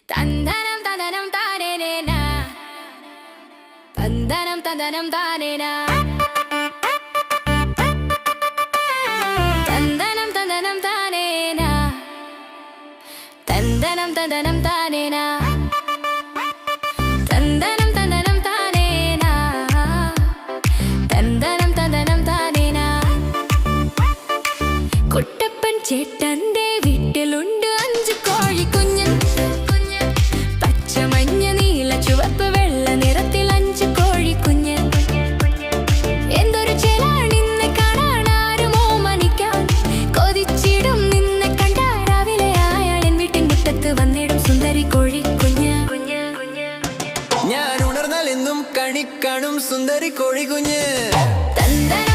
തന്ദനം തന്ദനം താനേന തന്ദനം തന്ദനം താനേന തന്ദനം തന്ദനം താനേന തന്ദനം തന്ദനം താനേന തന്ദനം തന്ദനം താനേന തന്ദനം തന്ദനം താനേന കുട്ടപ്പൻ ചേട്ടന്റെ വീട്ടിലുണ്ട് 5 കോഴിക്കുഞ്ഞ് പച്ച മഞ്ഞ നീല ചുവപ്പ് വെള്ള നിറത്തിൽ 5 കോഴിക്കുഞ്ഞ് എന്തൊരു ചേലാണ് നിന്നെ കാണാൻ ആരും ഓമനിക്കാൻ കൊതിച്ചിടും നിന്നെ കണ്ടാൽ രാവിലെ ആയാൽ വീട്ടിൻ മുറ്റത്ത് വന്നിടും സുന്ദരി കോഴിക്കുഞ്ഞ് ഞാൻ ഉണർന്നാൽ എന്നും കണി കാണും സുന്ദരി കോഴിക്കുഞ്ഞ് തന്ദനം